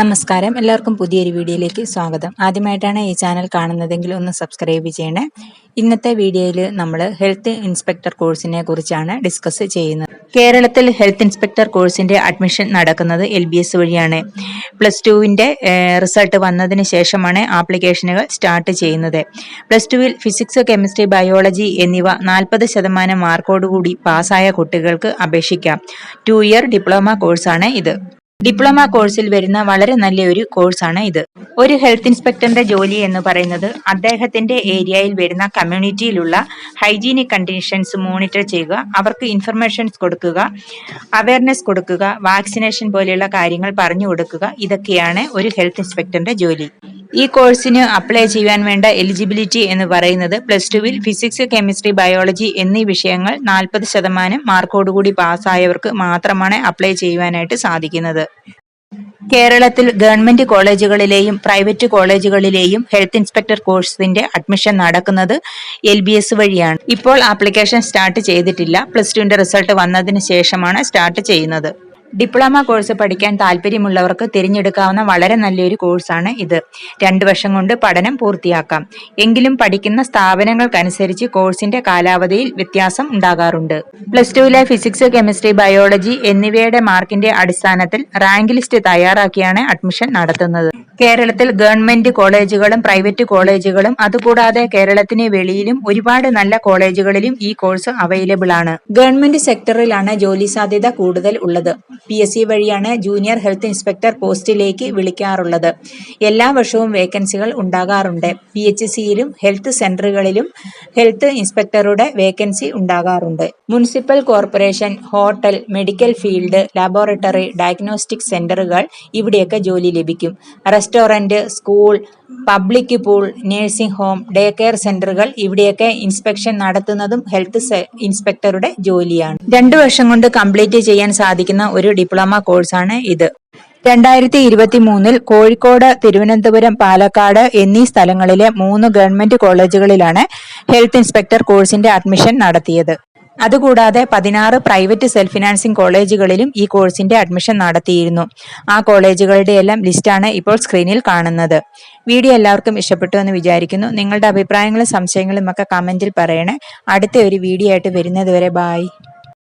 നമസ്കാരം, എല്ലാവർക്കും പുതിയൊരു വീഡിയോയിലേക്ക് സ്വാഗതം. ആദ്യമായിട്ടാണ് ഈ ചാനൽ കാണുന്നതെങ്കിൽ ഒന്ന് സബ്സ്ക്രൈബ് ചെയ്യണേ. ഇന്നത്തെ വീഡിയോയിൽ നമ്മൾ ഹെൽത്ത് ഇൻസ്പെക്ടർ കോഴ്സിനെ കുറിച്ചാണ് ഡിസ്കസ് ചെയ്യുന്നത്. കേരളത്തിൽ ഹെൽത്ത് ഇൻസ്പെക്ടർ കോഴ്സിന്റെ അഡ്മിഷൻ നടക്കുന്നത് LBS വഴിയാണ്. +2 റിസൾട്ട് വന്നതിന് ശേഷമാണ് ആപ്ലിക്കേഷനുകൾ സ്റ്റാർട്ട് ചെയ്യുന്നത്. +2 ഫിസിക്സ്, കെമിസ്ട്രി, ബയോളജി എന്നിവ 40% മാർക്കോടുകൂടി പാസ്സായ കുട്ടികൾക്ക് അപേക്ഷിക്കാം. 2 ഇയർ ഡിപ്ലോമ കോഴ്സാണ് ഇത്. ഡിപ്ലോമ കോഴ്സിൽ വരുന്ന വളരെ നല്ലൊരു കോഴ്സാണ് ഇത്. ഒരു ഹെൽത്ത് ഇൻസ്പെക്ടറിന്റെ ജോലി എന്ന് പറയുന്നത് അദ്ദേഹത്തിന്റെ ഏരിയയിൽ വരുന്ന കമ്മ്യൂണിറ്റിയിലുള്ള ഹൈജീനിക് കണ്ടീഷൻസ് മോണിറ്റർ ചെയ്യുക, അവർക്ക് ഇൻഫർമേഷൻസ് കൊടുക്കുക, അവയർനെസ് കൊടുക്കുക, വാക്സിനേഷൻ പോലെയുള്ള കാര്യങ്ങൾ പറഞ്ഞു കൊടുക്കുക. ഇതൊക്കെയാണ് ഒരു ഹെൽത്ത് ഇൻസ്പെക്ടറിന്റെ ജോലി. ഈ കോഴ്സിന് അപ്ലൈ ചെയ്യാൻ വേണ്ട എലിജിബിലിറ്റി എന്ന് പറയുന്നത് +2 ഫിസിക്സ്, കെമിസ്ട്രി, ബയോളജി എന്നീ വിഷയങ്ങൾ 40% മാർക്കോടുകൂടി പാസ്സായവർക്ക് മാത്രമാണ് അപ്ലൈ ചെയ്യുവാനായിട്ട് സാധിക്കുന്നത്. കേരളത്തിൽ ഗവൺമെന്റ് കോളേജുകളിലെയും പ്രൈവറ്റ് കോളേജുകളിലെയും ഹെൽത്ത് ഇൻസ്പെക്ടർ കോഴ്സിന്റെ അഡ്മിഷൻ നടക്കുന്നത് LBS വഴിയാണ്. ഇപ്പോൾ ആപ്ലിക്കേഷൻ സ്റ്റാർട്ട് ചെയ്തിട്ടില്ല. +2 റിസൾട്ട് വന്നതിന് ശേഷമാണ് സ്റ്റാർട്ട് ചെയ്യുന്നത്. ഡിപ്ലോമ കോഴ്സ് പഠിക്കാൻ താല്പര്യമുള്ളവർക്ക് തിരഞ്ഞെടുക്കാവുന്ന വളരെ നല്ലൊരു കോഴ്സാണ് ഇത്. 2 വർഷം കൊണ്ട് പഠനം പൂർത്തിയാക്കാം. എങ്കിലും പഠിക്കുന്ന സ്ഥാപനങ്ങൾക്കനുസരിച്ച് കോഴ്സിന്റെ കാലാവധിയിൽ വ്യത്യാസം ഉണ്ടാകാറുണ്ട്. +2 ഫിസിക്സ്, കെമിസ്ട്രി, ബയോളജി എന്നിവയുടെ മാർക്കിന്റെ അടിസ്ഥാനത്തിൽ റാങ്ക് ലിസ്റ്റ് തയ്യാറാക്കിയാണ് അഡ്മിഷൻ നടത്തുന്നത്. കേരളത്തിൽ ഗവൺമെന്റ് കോളേജുകളും പ്രൈവറ്റ് കോളേജുകളും അതുകൂടാതെ കേരളത്തിന് വെളിയിലും ഒരുപാട് നല്ല കോളേജുകളിലും ഈ കോഴ്സ് അവൈലബിൾ ആണ്. ഗവൺമെന്റ് സെക്ടറിലാണ് ജോലി സാധ്യത കൂടുതൽ ഉള്ളത്. PSC വഴിയാണ് ജൂനിയർ ഹെൽത്ത് ഇൻസ്പെക്ടർ പോസ്റ്റിലേക്ക് വിളിക്കാറുള്ളത്. എല്ലാ വർഷവും വേക്കൻസികൾ ഉണ്ടാകാറുണ്ട്. PHCയിലും ഹെൽത്ത് സെന്ററുകളിലും ഹെൽത്ത് ഇൻസ്പെക്ടറുടെ വേക്കൻസി ഉണ്ടാകാറുണ്ട്. Municipal corporation, hotel, medical field, laboratory, diagnostic സെന്ററുകൾ ഇവിടെയൊക്കെ ജോലി ലഭിക്കും. Restaurant, school, public pool, nursing home, day care സെന്ററുകൾ ഇവിടെയൊക്കെ ഇൻസ്പെക്ഷൻ നടത്തുന്നതും ഹെൽത്ത് ഇൻസ്പെക്ടറുടെ ജോലിയാണ്. 2 വർഷം കൊണ്ട് കംപ്ലീറ്റ് ചെയ്യാൻ സാധിക്കുന്ന ഒരു ഡിപ്ലോമ കോഴ്സാണ് ഇത്. 2023 കോഴിക്കോട്, തിരുവനന്തപുരം, പാലക്കാട് എന്നീ സ്ഥലങ്ങളിലെ 3 ഗവൺമെന്റ് കോളേജുകളിലാണ് ഹെൽത്ത് ഇൻസ്പെക്ടർ കോഴ്സിന്റെ അഡ്മിഷൻ നടത്തിയത്. അതുകൂടാതെ 16 പ്രൈവറ്റ് സെൽഫ് ഫിനാൻസിംഗ് കോളേജുകളിലും ഈ കോഴ്സിന്റെ അഡ്മിഷൻ നടത്തിയിരുന്നു. ആ കോളേജുകളുടെ എല്ലാം ലിസ്റ്റാണ് ഇപ്പോൾ സ്ക്രീനിൽ കാണുന്നത്. വീഡിയോ എല്ലാവർക്കും ഇഷ്ടപ്പെട്ടു എന്ന് വിചാരിക്കുന്നു. നിങ്ങളുടെ അഭിപ്രായങ്ങളും സംശയങ്ങളും ഒക്കെ കമന്റിൽ പറയണേ. അടുത്ത ഒരു വീഡിയോ ആയിട്ട് വരുന്നത് വരെ ബൈ.